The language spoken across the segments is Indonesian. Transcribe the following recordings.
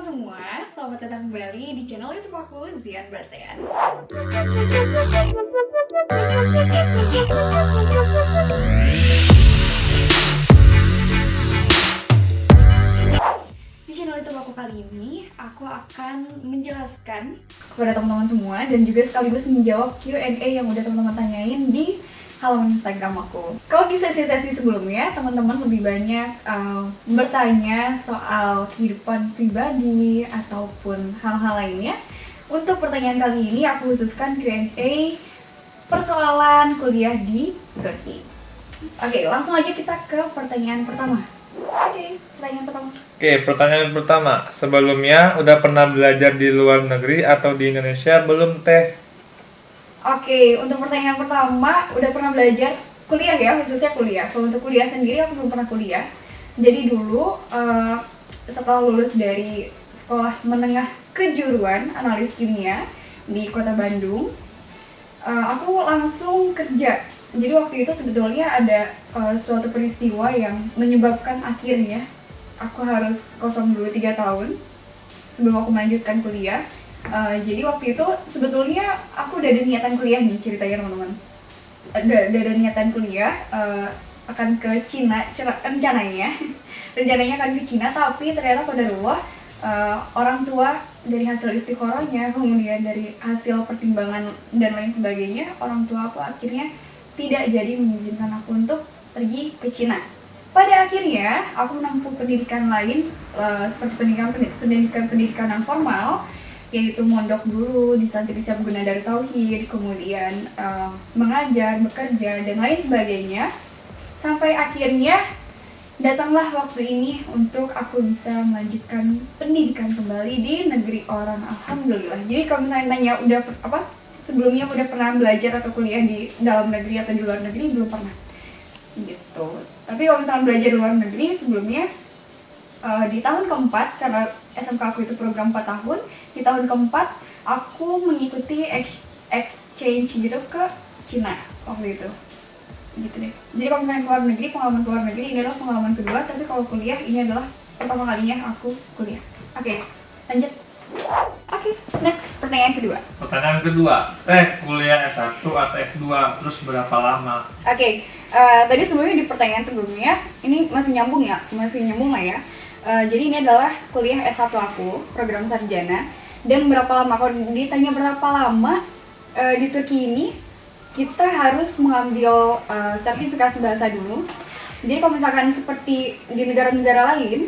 teman-teman semua, selamat datang kembali di channel YouTube aku, Zian Basean. Di channel YouTube aku kali ini, aku akan menjelaskan kepada teman-teman semua dan juga sekaligus menjawab Q&A yang udah teman-teman tanyain di halaman Instagram aku. Kalau di sesi-sesi sebelumnya, teman-teman lebih banyak bertanya soal kehidupan pribadi ataupun hal-hal lainnya. Untuk pertanyaan kali ini, aku khususkan Q&A persoalan kuliah di Turki. Oke, langsung aja kita ke pertanyaan pertama. Pertanyaan pertama. Sebelumnya udah pernah belajar di luar negeri atau di Indonesia belum teh? Oke, untuk pertanyaan pertama, udah pernah belajar kuliah ya, khususnya kuliah. Kalau untuk kuliah sendiri, aku belum pernah kuliah. Jadi dulu, setelah lulus dari sekolah menengah kejuruan analis kimia di kota Bandung, aku langsung kerja. Jadi waktu itu sebetulnya ada suatu peristiwa yang menyebabkan akhirnya aku harus kosong dulu 3 tahun sebelum aku melanjutkan kuliah. Jadi waktu itu sebetulnya aku udah ada niatan kuliah nih, ceritanya teman-teman. Ada niatan kuliah, akan ke Cina rencananya akan ke Cina, tapi ternyata qadarullah orang tua dari hasil istikharahnya, kemudian dari hasil pertimbangan dan lain sebagainya, orang tua aku akhirnya tidak jadi mengizinkan aku untuk pergi ke Cina. Pada akhirnya aku menempuh pendidikan lain, seperti pendidikan non formal, yaitu mondok dulu di Santri Siap Guna dari Tauhid, kemudian mengajar, bekerja, dan lain sebagainya. Sampai akhirnya datanglah waktu ini untuk aku bisa melanjutkan pendidikan kembali di negeri orang, alhamdulillah. Jadi kalau misalnya tanya sebelumnya udah pernah belajar atau kuliah di dalam negeri atau di luar negeri, belum pernah gitu. Tapi kalau misalnya belajar di luar negeri sebelumnya, di tahun keempat, karena SMK aku itu program 4 tahun, di tahun keempat aku mengikuti exchange gitu ke Cina waktu itu gitu deh. Jadi kalau misalnya pengalaman keluar negeri ini adalah pengalaman kedua, tapi kalau kuliah ini adalah pertama kalinya aku kuliah. Oke, lanjut. Oke, next, pertanyaan kedua. Pertanyaan kedua, kuliah S1 atau S2 terus berapa lama? Oke, tadi sebelumnya di pertanyaan sebelumnya, ini masih nyambung lah ya. Jadi ini adalah kuliah S1 aku, program sarjana. Dan berapa lama, kalau ditanya berapa lama, di Turki ini kita harus mengambil sertifikasi bahasa dulu. Jadi kalau misalkan seperti di negara-negara lain,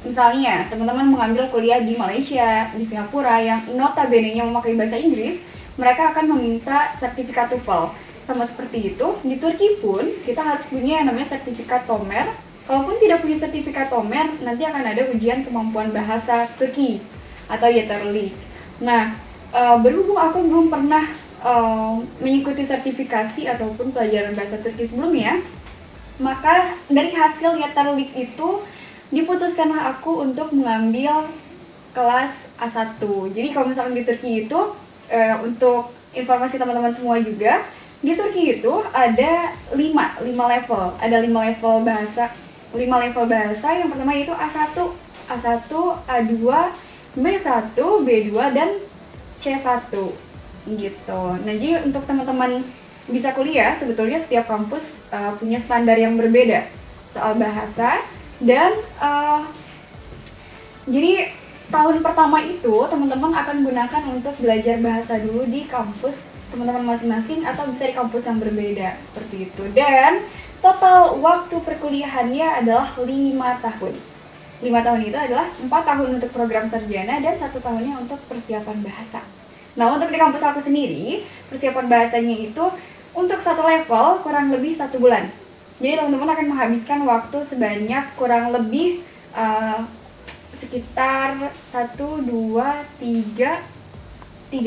misalnya teman-teman mengambil kuliah di Malaysia, di Singapura yang notabene-nya memakai bahasa Inggris, mereka akan meminta sertifikat TOEFL. Sama seperti itu, di Turki pun kita harus punya yang namanya sertifikat TOMER. Kalaupun tidak punya sertifikat TOMER, nanti akan ada ujian kemampuan bahasa Turki atau Yeterli. Nah, berhubung aku belum pernah mengikuti sertifikasi ataupun pelajaran bahasa Turki sebelumnya, maka dari hasil Yeterli itu diputuskanlah aku untuk mengambil kelas A1. Jadi kalau misalkan di Turki itu, untuk informasi teman-teman semua juga, di Turki itu ada 5 level. Ada 5 level bahasa. 5 level bahasa. Yang pertama itu A1, A2, B1, B2, dan C1 gitu. Nah, jadi untuk teman-teman bisa kuliah, sebetulnya setiap kampus punya standar yang berbeda soal bahasa. Dan jadi tahun pertama itu teman-teman akan gunakan untuk belajar bahasa dulu di kampus teman-teman masing-masing atau bisa di kampus yang berbeda seperti itu. Dan total waktu perkuliahannya adalah 5 tahun. 5 tahun itu adalah 4 tahun untuk program sarjana dan 1 tahunnya untuk persiapan bahasa. Nah, untuk di kampus aku sendiri, persiapan bahasanya itu untuk 1 level kurang lebih 1 bulan. Jadi teman-teman akan menghabiskan waktu sebanyak kurang lebih sekitar 1, 2, 3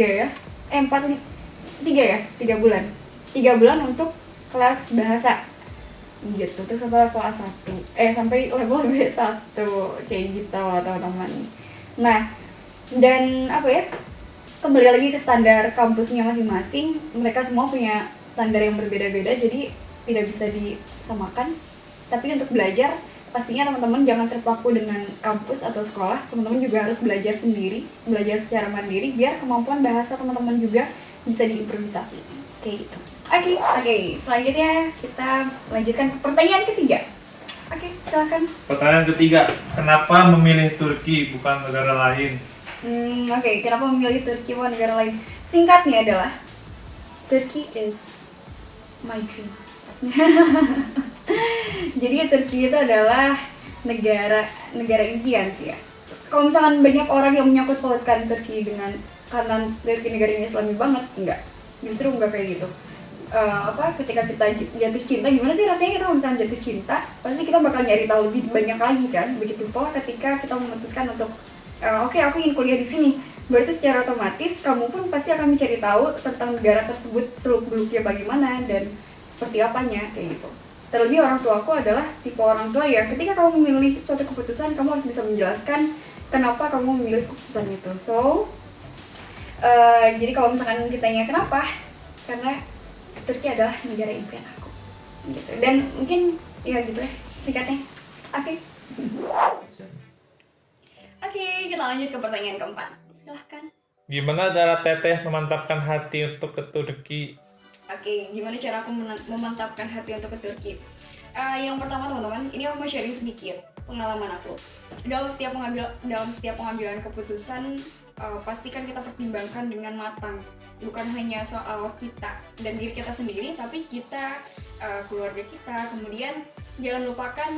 ya? 3 bulan. 3 bulan untuk kelas bahasa gitu, terus sampai level A1, sampai level B1 kayak gitu teman-teman. Nah, dan kembali lagi ke standar kampusnya masing-masing, mereka semua punya standar yang berbeda-beda, jadi tidak bisa disamakan. Tapi untuk belajar pastinya teman-teman jangan terpaku dengan kampus atau sekolah. Teman-teman juga harus belajar sendiri, belajar secara mandiri biar kemampuan bahasa teman-teman juga bisa diimprovisasi. Kayak gitu. Oke, selanjutnya kita lanjutkan ke pertanyaan ketiga. Oke, silakan. Pertanyaan ketiga, kenapa memilih Turki bukan negara lain? Oke, kenapa memilih Turki bukan negara lain? Singkatnya adalah Turkey is my dream. Jadi Turki itu adalah negara impian sih ya. Kalau misalkan banyak orang yang menyangkut pautkan Turki dengan karena Turki negaranya Islami banget, enggak. Justru enggak kayak gitu. Ketika kita jatuh cinta, gimana sih rasanya kita kalau misalkan jatuh cinta? Pasti kita bakal nyari tahu lebih banyak lagi kan. Begitu pula ketika kita memutuskan untuk oke, aku ingin kuliah di sini. Berarti secara otomatis kamu pun pasti akan mencari tahu tentang negara tersebut seluk-beluknya bagaimana dan seperti apanya kayak gitu. Terlebih orang tuaku adalah tipe orang tua ya, ketika kamu memilih suatu keputusan kamu harus bisa menjelaskan kenapa kamu memilih keputusan itu. Jadi kalau misalkan ditanya kenapa, karena Turki adalah negara impian aku gitu. Dan mungkin ya gitu ya singkatnya. Oke, kita lanjut ke pertanyaan keempat. Silahkan. Gimana cara Teteh memantapkan hati untuk ke Turki? Oke, gimana cara aku memantapkan hati untuk ke Turki? Yang pertama teman-teman, ini aku mau sharing sedikit pengalaman aku. Dalam setiap pengambilan keputusan, pastikan kita pertimbangkan dengan matang. Bukan hanya soal kita dan diri kita sendiri, tapi kita, keluarga kita. Kemudian jangan lupakan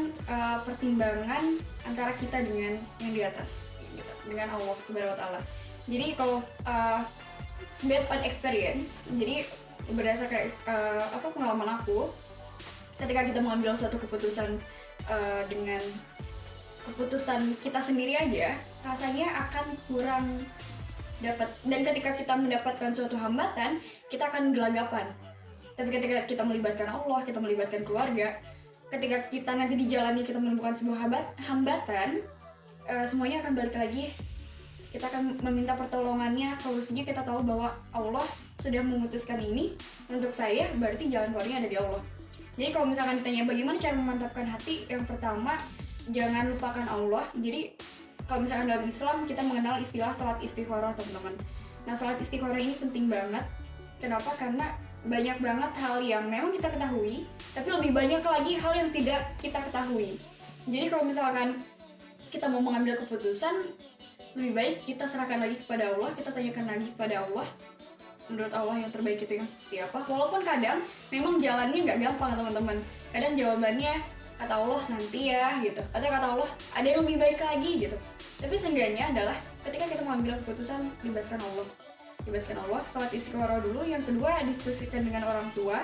pertimbangan antara kita dengan yang di atas, gitu, dengan Allah Subhanahu wa Ta'ala. Jadi kalau based on experience, jadi berdasarkan pengalaman aku, ketika kita mengambil suatu keputusan dengan keputusan kita sendiri aja, rasanya akan kurang dapat. Dan ketika kita mendapatkan suatu hambatan, kita akan gelagapan. Tapi ketika kita melibatkan Allah, kita melibatkan keluarga, ketika kita nanti di jalannya kita menemukan sebuah hambatan, semuanya akan balik lagi. Kita akan meminta pertolongannya, solusinya kita tahu bahwa Allah sudah memutuskan ini untuk saya, berarti jalan keluarnya ada di Allah. Jadi kalau misalkan ditanya bagaimana cara memantapkan hati, yang pertama jangan lupakan Allah. Jadi kalau misalkan dalam Islam kita mengenal istilah salat istikharah teman-teman. Nah salat istikharah ini penting banget. Kenapa? Karena banyak banget hal yang memang kita ketahui, tapi lebih banyak lagi hal yang tidak kita ketahui. Jadi kalau misalkan kita mau mengambil keputusan, lebih baik kita serahkan lagi kepada Allah, kita tanyakan lagi kepada Allah, menurut Allah yang terbaik itu yang seperti apa. Walaupun kadang memang jalannya nggak gampang teman-teman, kadang jawabannya kata Allah nanti ya gitu, atau kata Allah ada yang lebih baik lagi gitu. Tapi seenggaknya adalah ketika kita mengambil keputusan, libatkan Allah, salat istikharah dulu. Yang kedua, diskusikan dengan orang tua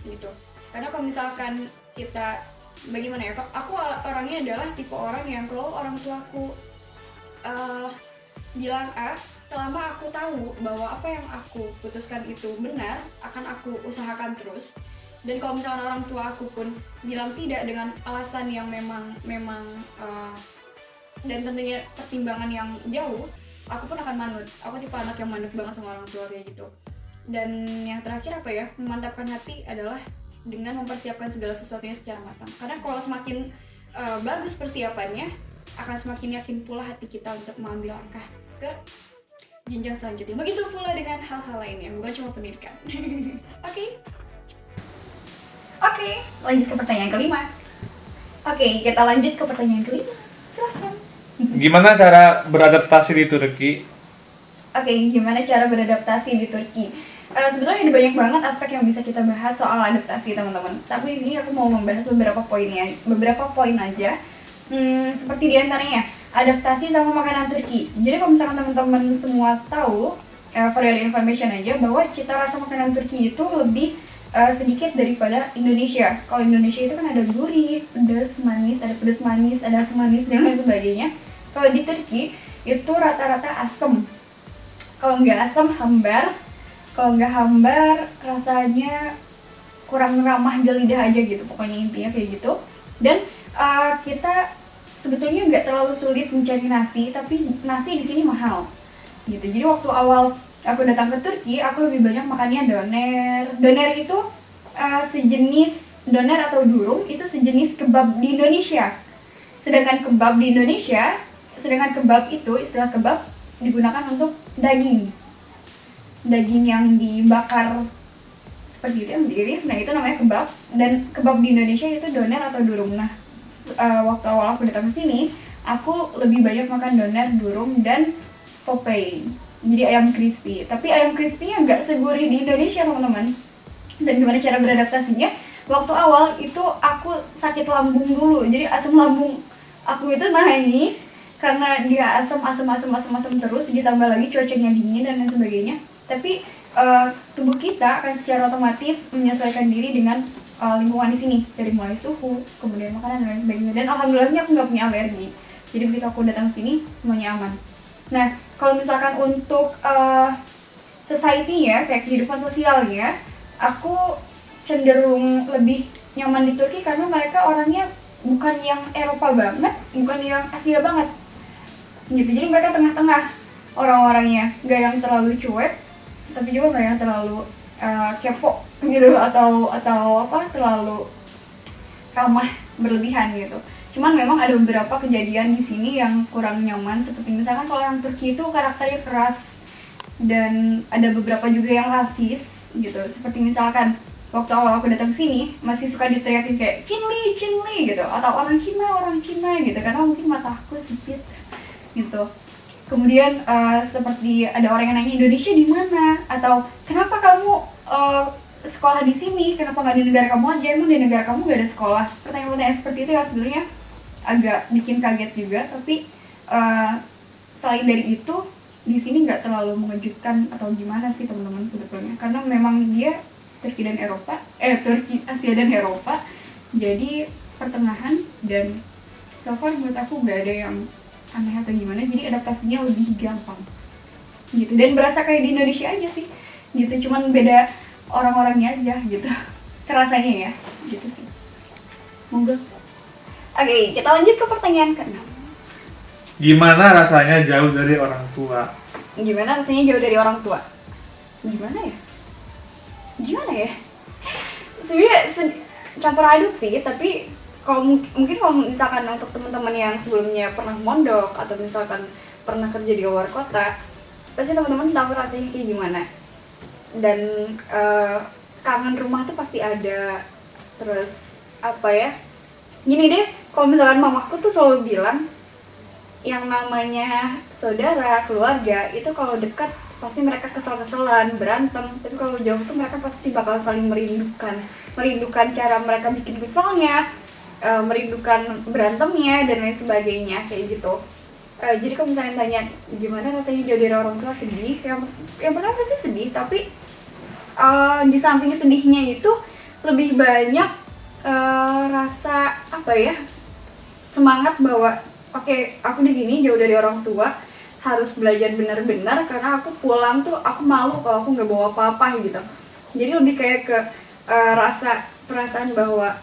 gitu. Karena kalau misalkan kita bagaimana ya, aku orangnya adalah tipe orang yang kalau orang tuaku bilang A, selama aku tahu bahwa apa yang aku putuskan itu benar, akan aku usahakan terus. Dan kalau misalkan orang tua aku pun bilang tidak dengan alasan yang memang dan tentunya pertimbangan yang jauh, aku pun akan manut. Aku tipe anak yang manut banget sama orang tua kayak gitu. Dan yang terakhir apa ya, memantapkan hati adalah dengan mempersiapkan segala sesuatunya secara matang. Karena kalau semakin bagus persiapannya, akan semakin yakin pula hati kita untuk mengambil langkah ke jenjang selanjutnya. Begitu pula dengan hal-hal lainnya, bukan cuma pendidikan. Oke, lanjut ke pertanyaan kelima. Kita lanjut ke pertanyaan kelima. Silahkan. Gimana cara beradaptasi di Turki? Gimana cara beradaptasi di Turki? Sebetulnya ada banyak banget aspek yang bisa kita bahas soal adaptasi teman-teman. Tapi di sini aku mau membahas beberapa poin aja. Seperti diantaranya adaptasi sama makanan Turki. Jadi kalau misalkan teman-teman semua tahu, for your information aja, bahwa cita rasa makanan Turki itu lebih sedikit daripada Indonesia. Kalau Indonesia itu kan ada gurih, pedas manis, ada asam manis dan lain sebagainya. Kalau di Turki itu rata-rata asam. Kalau nggak asam hambar, kalau nggak hambar rasanya kurang ramah di lidah aja gitu. Pokoknya intinya kayak gitu. Dan kita sebetulnya nggak terlalu sulit mencari nasi, tapi nasi di sini mahal gitu. Jadi waktu awal aku datang ke Turki, aku lebih banyak makannya doner. Doner itu sejenis doner atau durum itu sejenis kebab di Indonesia. Sedangkan kebab itu, istilah kebab digunakan untuk daging yang dibakar seperti itu, yang diiris, nah itu namanya kebab. Dan kebab di Indonesia itu doner atau durum. Nah, waktu awal aku datang ke sini, aku lebih banyak makan doner, durum, dan Popeye. Jadi ayam crispy. Tapi ayam crispy-nya nggak segurih di Indonesia, teman-teman. Dan gimana cara beradaptasinya? Waktu awal itu aku sakit lambung dulu. Jadi asam lambung aku itu naik karena dia asam terus, ditambah lagi cuacanya dingin dan lain sebagainya. Tapi tubuh kita akan secara otomatis menyesuaikan diri dengan lingkungan di sini, dari mulai suhu, kemudian makanan dan lain sebagainya. Dan alhamdulillahnya aku nggak punya alergi. Jadi begitu aku datang sini semuanya aman. Nah, kalau misalkan untuk society-nya, kayak kehidupan sosialnya, aku cenderung lebih nyaman di Turki karena mereka orangnya bukan yang Eropa banget, bukan yang Asia banget gitu. Jadi mereka tengah-tengah orang-orangnya, gak yang terlalu cuek tapi juga gak yang terlalu kepo gitu, atau terlalu ramah berlebihan gitu. Cuman memang ada beberapa kejadian di sini yang kurang nyaman, seperti misalkan kalau orang Turki itu karakternya keras dan ada beberapa juga yang rasis gitu. Seperti misalkan waktu awal aku datang sini masih suka diteriakin kayak Cinli gitu, atau orang Cina gitu, karena mungkin mata aku sipit gitu. Kemudian seperti ada orang yang nanya Indonesia di mana, atau kenapa kamu sekolah di sini, kenapa nggak di negara kamu aja, emang di negara kamu nggak ada sekolah. Pertanyaan-pertanyaan seperti itu yang sebenarnya agak bikin kaget juga. Tapi selain dari itu di sini nggak terlalu mengejutkan atau gimana sih teman-teman sebetulnya, karena memang dia Turki Asia dan Eropa, jadi pertengahan. Dan so far menurut aku nggak ada yang aneh atau gimana, jadi adaptasinya lebih gampang gitu. Dan berasa kayak di Indonesia aja sih gitu, cuman beda orang-orangnya aja gitu kerasanya ya gitu sih. Monggo. Oke, kita lanjut ke pertanyaan ke-6. Gimana rasanya jauh dari orang tua? Gimana rasanya jauh dari orang tua? Gimana ya? Sebenarnya campur aduk sih, tapi mungkin kalau misalkan untuk teman-teman yang sebelumnya pernah mondok atau misalkan pernah kerja di luar kota, pasti teman-teman tahu rasanya kayak gimana. Dan kangen rumah tuh pasti ada. Terus apa ya? Gini deh, kalau misalkan mamaku tuh selalu bilang yang namanya saudara, keluarga itu kalau dekat pasti mereka kesel-keselan, berantem, tapi kalau jauh tuh mereka pasti bakal saling merindukan cara mereka bikin keselnya, merindukan berantemnya dan lain sebagainya kayak gitu. Jadi kalau misalnya tanya gimana rasanya jauh dari orang tua, sedih. Yang pertama pasti sedih, tapi di samping sedihnya itu lebih banyak rasa apa ya, semangat bahwa oke, aku di sini jauh dari orang tua, harus belajar benar-benar, karena aku pulang tuh aku malu kalau aku nggak bawa apa-apa gitu. Jadi lebih kayak ke perasaan bahwa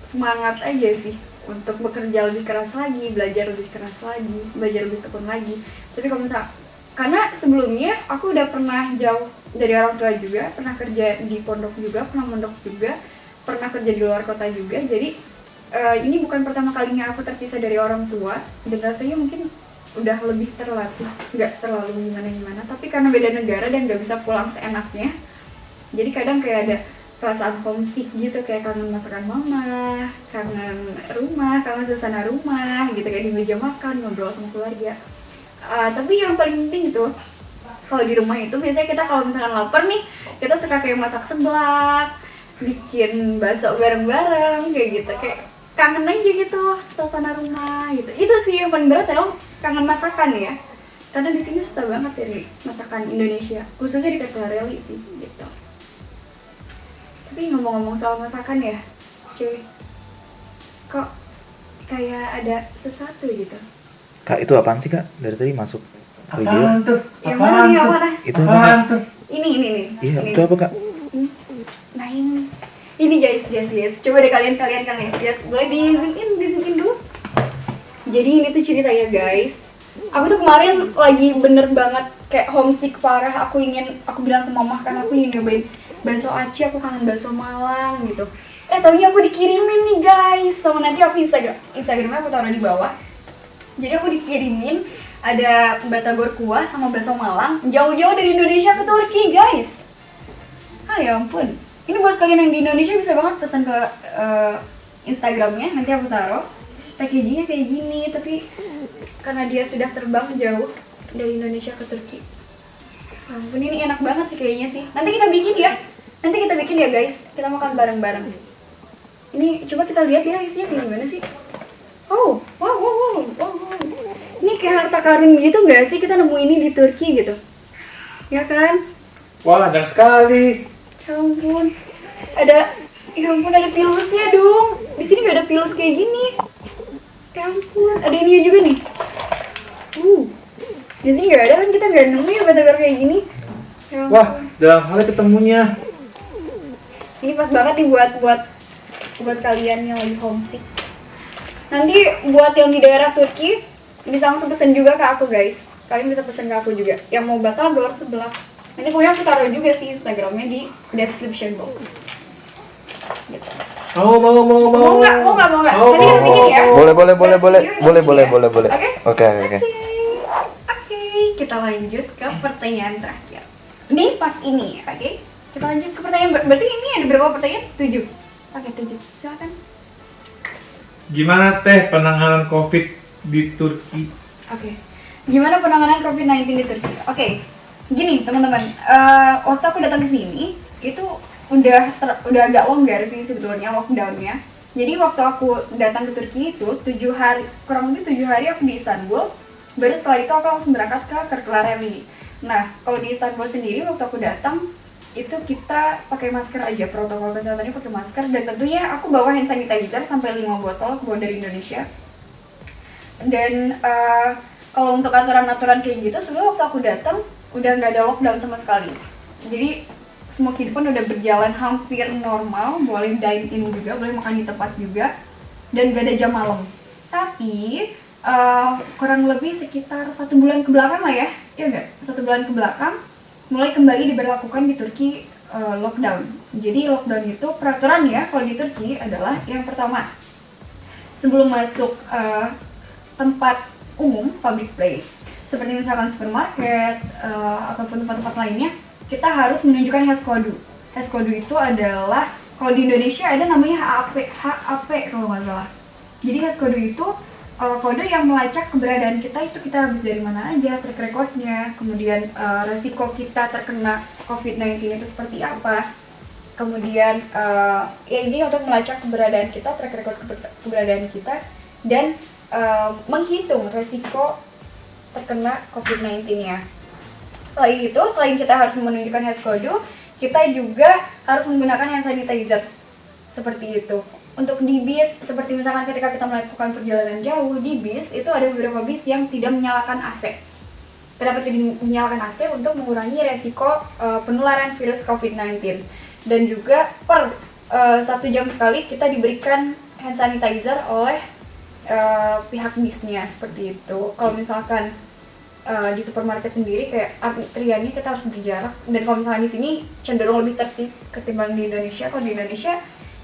semangat aja sih untuk bekerja lebih keras lagi, belajar lebih keras lagi, belajar lebih tekun lagi. Tapi kalau misalnya, karena sebelumnya aku udah pernah jauh dari orang tua juga, pernah kerja di pondok juga, pernah mondok juga, pernah kerja di luar kota juga. Jadi ini bukan pertama kalinya aku terpisah dari orang tua, dan rasanya mungkin udah lebih terlatih, nggak terlalu gimana-gimana. Tapi karena beda negara dan nggak bisa pulang seenaknya, jadi kadang kayak ada perasaan homesick gitu, kayak kangen masakan mama, kangen rumah, kangen suasana rumah gitu, kayak di meja makan, ngobrol sama keluarga. Tapi yang paling penting itu, kalau di rumah itu biasanya kita kalau misalkan lapar nih, kita suka kayak masak seblak, bikin bakso bareng-bareng kayak gitu, kayak kangen aja gitu suasana rumah gitu. Itu sih yang paling berat adalah kangen masakan ya, karena di sini susah banget dari masakan Indonesia, khususnya di Ketareli sih gitu. Tapi ngomong-ngomong soal masakan ya, cuy, kok kayak ada sesuatu gitu. Kak, itu apaan sih, Kak? Dari tadi masuk video. Apaan tuh? Yang mana nih, yang mana? Itu apaan tuh? Ini. Iya, ini. itu apa, Kak? Nah ini guys. Coba deh kalian lihat. Boleh di zoom in dulu. Jadi ini tuh ceritanya guys. Aku tuh kemarin lagi bener banget kayak homesick parah. Aku bilang ke mama kan aku ingin nyobain bakso Aci, aku kangen bakso Malang gitu. Taunya aku dikirimin nih guys. Sama nanti aku Instagramnya aku taruh di bawah. Jadi aku dikirimin ada batagor kuah sama bakso Malang jauh-jauh dari Indonesia ke Turki guys. Ya ampun. Ini buat kalian yang di Indonesia bisa banget pesan ke Instagramnya, nanti aku taruh. Packagingnya kayak gini, tapi karena dia sudah terbang jauh dari Indonesia ke Turki. Ampun, ini enak banget sih kayaknya sih. Nanti kita bikin ya guys. Kita makan bareng-bareng. Ini coba kita lihat ya isinya kayak gimana sih. Wow. Ini kayak harta karun gitu nggak sih, kita nemu ini di Turki gitu. Ya kan? Wah, banyak sekali. Ya ampun. Ada pilusnya dong. Di sini nggak ada pilus kayak gini. Ya ampun, ada ini juga nih. Di sini nggak ada kan, kita nggak nemu ya batagor kayak gini. Ya ampun. Wah, dalam kali ketemunya. Ini pas banget nih buat kalian yang lagi homesick. Nanti buat yang di daerah Turki bisa langsung pesen juga ke aku guys. Kalian bisa pesen ke aku juga. Yang mau batagor sebelah. Nanti pokoknya aku taruh juga sih Instagramnya di description box. Gitu. Mau nggak? Nanti kita bikin ya. Boleh. Oke. Oke, kita lanjut ke pertanyaan terakhir di part ini, oke? Kita lanjut ke pertanyaan, berarti ini ada berapa pertanyaan? 7. Oke, 7, silakan. Gimana teh penanganan COVID di Turki? Oke, gimana penanganan COVID-19 di Turki? Oke, gini teman-teman, waktu aku datang ke sini, itu udah agak longgar sih sebetulnya lockdownnya. Jadi waktu aku datang ke Turki itu 7 hari, kurang lebih 7 hari aku di Istanbul. Baru setelah itu aku langsung berangkat ke Kırklareli. Nah, kalau di Istanbul sendiri waktu aku datang itu kita pakai masker aja, protokol kesehatannya pakai masker, dan tentunya aku bawa hand sanitizer sampai 5 botol, aku bawa dari Indonesia. Dan kalau untuk aturan-aturan kayak gitu sebelum waktu aku datang udah nggak ada lockdown sama sekali. Jadi semua kehidupan udah berjalan hampir normal, boleh dine in juga, boleh makan di tempat juga, dan gak ada jam malam. Tapi kurang lebih sekitar 1 bulan ke belakang lah ya enggak? 1 bulan ke belakang mulai kembali diberlakukan di Turki lockdown. Jadi lockdown itu peraturan ya kalau di Turki adalah yang pertama, sebelum masuk tempat umum, public place, seperti misalkan supermarket ataupun tempat-tempat lainnya, kita harus menunjukkan haskodu. Haskodu itu adalah, kalau di Indonesia ada namanya HAP kalau nggak salah. Jadi haskodu itu kode yang melacak keberadaan kita, itu kita habis dari mana aja, track recordnya, kemudian resiko kita terkena COVID-19 itu seperti apa, kemudian ya intinya untuk melacak keberadaan kita, track record keberadaan kita, dan menghitung resiko terkena COVID-19-nya. Selain kita harus menunjukkan haskodu, kita juga harus menggunakan hand sanitizer seperti itu. Untuk di bis, seperti misalkan ketika kita melakukan perjalanan jauh di bis, itu ada beberapa bis yang tidak menyalakan AC. Kenapa tidak menyalakan AC? Untuk mengurangi resiko penularan virus COVID-19. Dan juga per 1 jam sekali kita diberikan hand sanitizer oleh pihak bisnya, seperti itu. Kalau misalkan di supermarket sendiri kayak antriannya kita harus berjarak, dan kalau misalnya di sini cenderung lebih tertib ketimbang di Indonesia. Kalau di Indonesia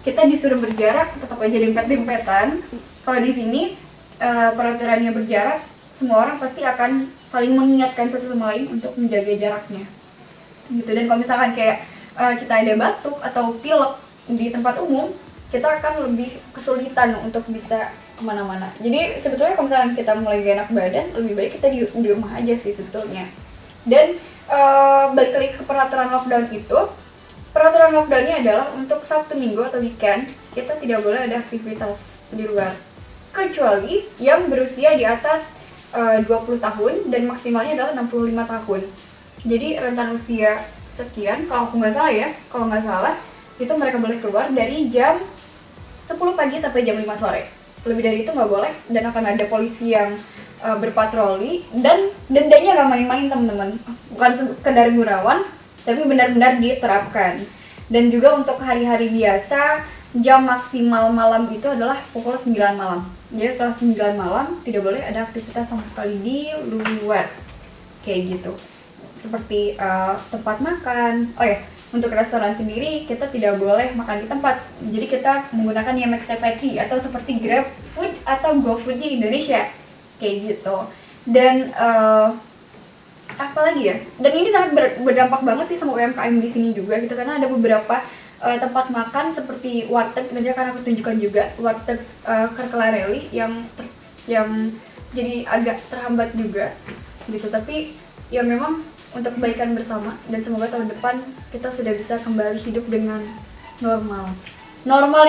kita disuruh berjarak, tetap aja dempet-dempetan. Kalau di sini peraturannya berjarak, semua orang pasti akan saling mengingatkan satu sama lain untuk menjaga jaraknya gitu. Dan kalau misalkan kayak kita ada batuk atau pilek di tempat umum, kita akan lebih kesulitan untuk bisa kemana-mana. Jadi sebetulnya kalau misalkan kita mulai gak enak badan, lebih baik kita di rumah aja sih sebetulnya. Dan balik lagi ke peraturan lockdown itu, peraturan lockdownnya adalah untuk Sabtu, Minggu atau weekend kita tidak boleh ada aktivitas di luar, kecuali yang berusia di atas 20 tahun dan maksimalnya adalah 65 tahun. Jadi rentan usia sekian, kalau aku nggak salah ya, kalau nggak salah itu mereka boleh keluar dari jam 10 pagi sampai jam 5 sore. Lebih dari itu nggak boleh, dan akan ada polisi yang berpatroli, dan dendanya nggak main-main teman-teman, bukan sekedar gurauan, tapi benar-benar diterapkan. Dan juga untuk hari-hari biasa, jam maksimal malam itu adalah pukul 9 malam. Jadi setelah 9 malam tidak boleh ada aktivitas sama sekali di luar, kayak gitu. Seperti tempat makan. Oh ya, Untuk restoran sendiri kita tidak boleh makan di tempat, jadi kita menggunakan Yemeksepeti atau seperti Grab Food atau GoFood di Indonesia kayak gitu. Dan apa lagi ya? Dan ini sangat berdampak banget sih sama UMKM di sini juga gitu, karena ada beberapa tempat makan seperti warteg, nanti akan aku tunjukkan juga warteg Kerkelareli yang jadi agak terhambat juga gitu, tapi ya memang untuk kebaikan bersama, dan semoga tahun depan kita sudah bisa kembali hidup dengan normal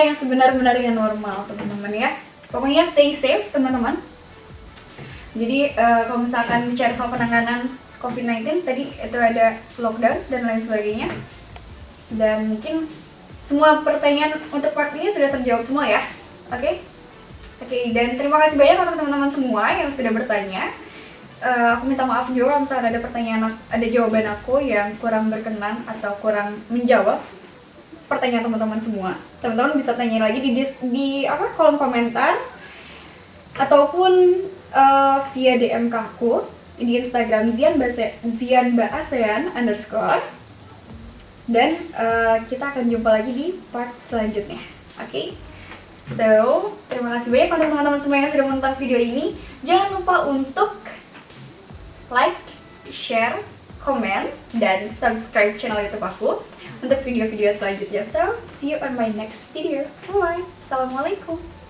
yang sebenar-benarnya normal, teman-teman ya. Pokoknya stay safe teman-teman. Jadi kalau misalkan bicara soal penanganan COVID-19 tadi itu ada lockdown dan lain sebagainya, dan mungkin semua pertanyaan untuk part ini sudah terjawab semua ya. Oke, dan terima kasih banyak untuk teman-teman semua yang sudah bertanya. Aku minta maaf juga kalau misalnya ada pertanyaan, ada jawaban aku yang kurang berkenan atau kurang menjawab pertanyaan teman-teman semua. Teman-teman bisa tanya lagi di kolom komentar ataupun via DM ke aku di Instagram zianbaasean_, dan kita akan jumpa lagi di part selanjutnya. Oke? So, terima kasih banyak untuk teman-teman semua yang sudah menonton video ini. Jangan lupa untuk like, share, komen, dan subscribe channel YouTube aku untuk video-video selanjutnya. So, see you on my next video. Bye. Assalamualaikum.